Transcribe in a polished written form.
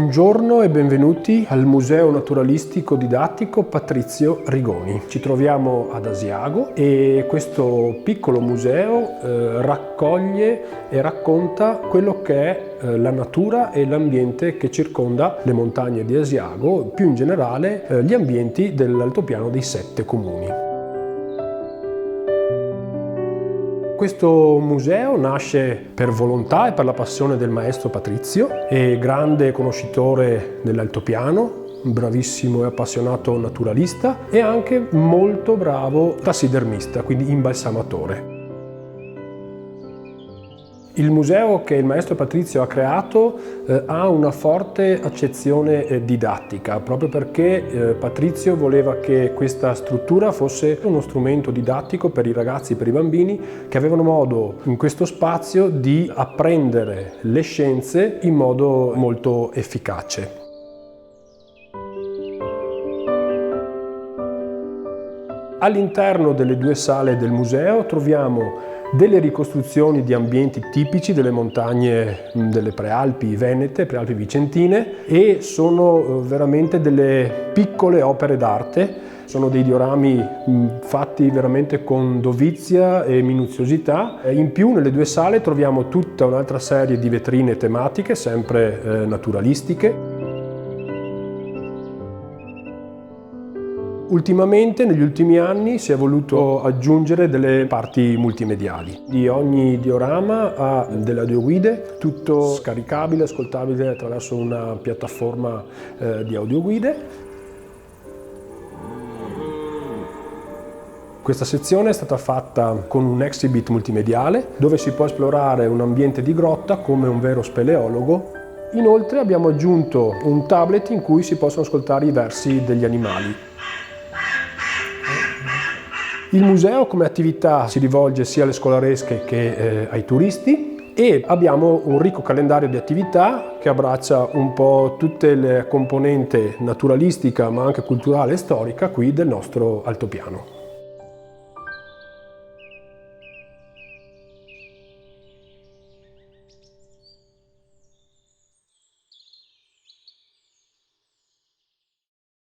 Buongiorno e benvenuti al Museo Naturalistico Didattico Patrizio Rigoni. Ci troviamo ad Asiago e questo piccolo museo raccoglie e racconta quello che è la natura e l'ambiente che circonda le montagne di Asiago, più in generale gli ambienti dell'altopiano dei 7 comuni. Questo museo nasce per volontà e per la passione del maestro Patrizio, è grande conoscitore dell'altopiano, bravissimo e appassionato naturalista e anche molto bravo tassidermista, quindi imbalsamatore. Il museo che il maestro Patrizio ha creato ha una forte accezione didattica, proprio perché Patrizio voleva che questa struttura fosse uno strumento didattico per i ragazzi e per i bambini che avevano modo in questo spazio di apprendere le scienze in modo molto efficace. All'interno delle 2 sale del museo troviamo delle ricostruzioni di ambienti tipici delle montagne delle Prealpi Venete, Prealpi Vicentine, e sono veramente delle piccole opere d'arte. Sono dei diorami fatti veramente con dovizia e minuziosità. In più nelle 2 sale troviamo tutta un'altra serie di vetrine tematiche, sempre naturalistiche. Ultimamente, negli ultimi anni, si è voluto aggiungere delle parti multimediali. Di ogni diorama ha delle audioguide, tutto scaricabile, ascoltabile attraverso una piattaforma di audioguide. Questa sezione è stata fatta con un exhibit multimediale dove si può esplorare un ambiente di grotta come un vero speleologo. Inoltre abbiamo aggiunto un tablet in cui si possono ascoltare i versi degli animali. Il museo come attività si rivolge sia alle scolaresche che ai turisti e abbiamo un ricco calendario di attività che abbraccia un po' tutte le componenti naturalistica ma anche culturale e storica qui del nostro altopiano.